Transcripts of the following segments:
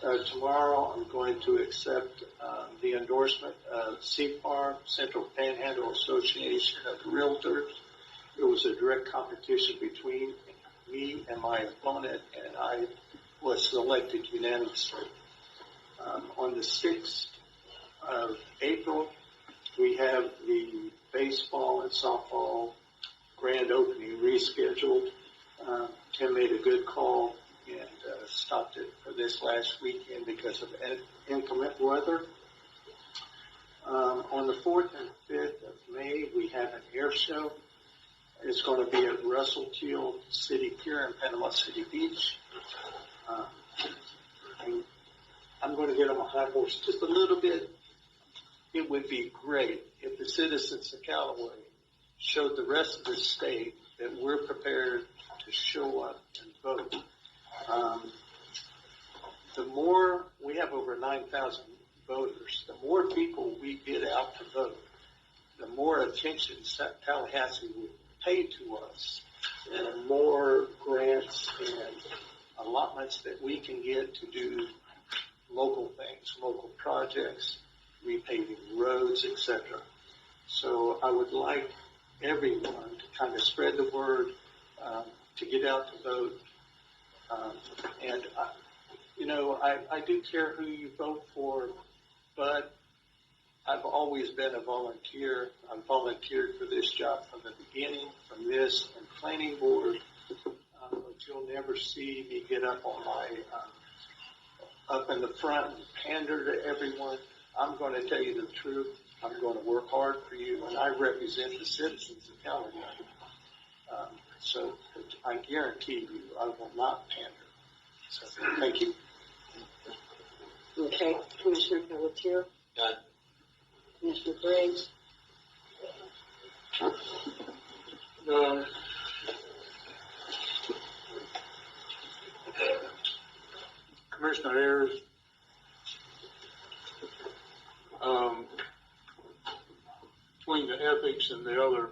Tomorrow I'm going to accept the endorsement of CPAR, Central Panhandle Association of Realtors. It was a direct competition between me and my opponent, and I was selected unanimously. On the 6th of April, we have the baseball and softball grand opening rescheduled. Tim made a good call and stopped it for this last weekend because of inclement weather. On the 4th and 5th of May, we have an air show. It's going to be at Russell Teal City Pier in Panama City Beach. I'm going to get on my high horse just a little bit. It would be great if the citizens of Callaway showed the rest of the state that we're prepared to show up and vote. The more, we have over 9,000 voters, the more people we get out to vote, the more attention Tallahassee will pay to us, and the more grants and allotments that we can get to do local things, local projects, repaving roads, etc. So I would like everyone to kind of spread the word, to get out to vote. I do care who you vote for, but I've always been a volunteer. I've volunteered for this job from the beginning, from this and planning board. But you'll never see me get up on my up in the front and pander to everyone. I'm going to tell you the truth. I'm going to work hard for you, and I represent the citizens of Callaway. So I guarantee you I will not pander. So thank you. Okay, Commissioner Pelletier. Done. Commissioner Briggs. Commissioner Ayers, between the ethics and the other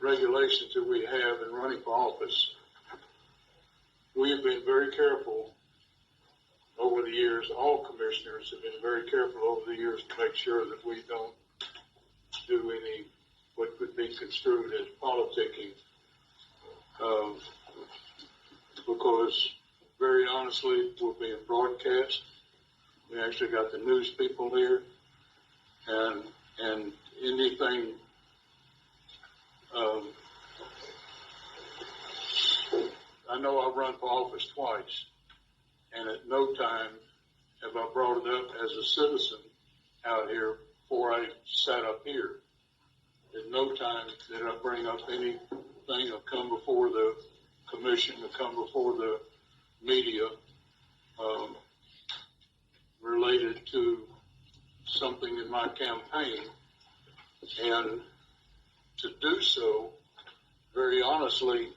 regulations that we have in running for office, we have been very careful over the years. All commissioners have been very careful over the years to make sure that we don't do any what could be construed as politicking, because very honestly, we're being broadcast. We actually got the news people here, and anything. I know I've run for office twice, and at no time have I brought it up as a citizen out here before I sat up here. At no time did I bring up anything or come before the commission or come before the media related to something in my campaign. And to do so, very honestly,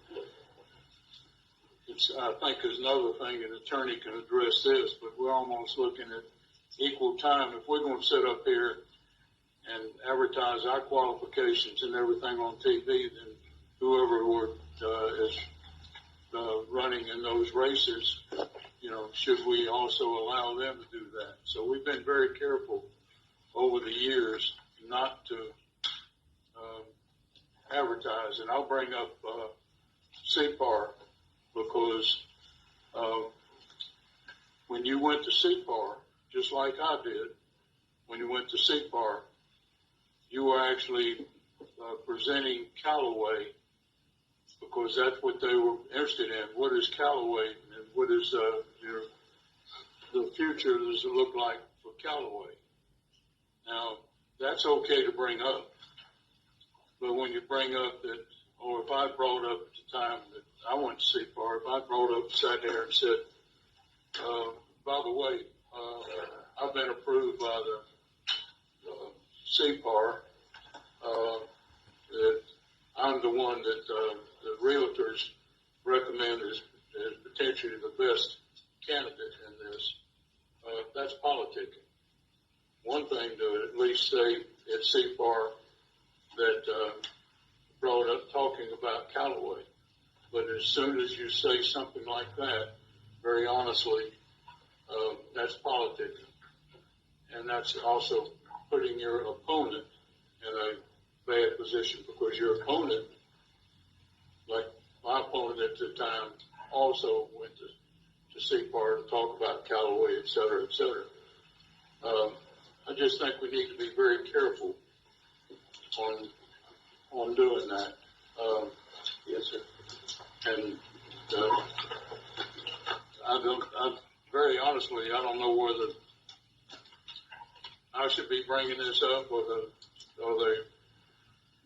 I think there's another thing an attorney can address this, but we're almost looking at equal time. If we're going to sit up here and advertise our qualifications and everything on TV, then whoever is running in those races, should we also allow them to do that? So we've been very careful over the years not to advertise. And I'll bring up CPAR because when you went to CPAR, just like I did, when you went to CPAR, you were actually presenting Callaway because that's what they were interested in. What is Callaway and what is the future does it look like for Callaway? Now, that's okay to bring up, but when you bring up that, or if I brought up at the time that I went to CPAR, if I brought up, sat there and said, by the way, I've been approved by the CPAR, that I'm the one that the realtors recommend as potentially the best candidate in this. That's politicking. One thing to at least say at CPAR that brought up talking about Callaway, but as soon as you say something like that, very honestly, honestly, that's politics. And that's also putting your opponent in a bad position, because your opponent, like my opponent at the time, also went to CPAR to talk about Callaway, et cetera, et cetera. I just think we need to be very careful on doing that. Yes, sir. And very honestly, I don't know whether I should be bringing this up, or the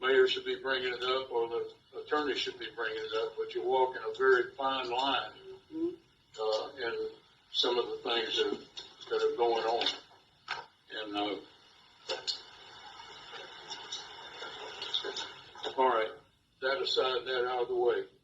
mayor should be bringing it up, or the attorney should be bringing it up, but you're walking a very fine line in some of the things that are going on. And all right, that aside, that out of the way.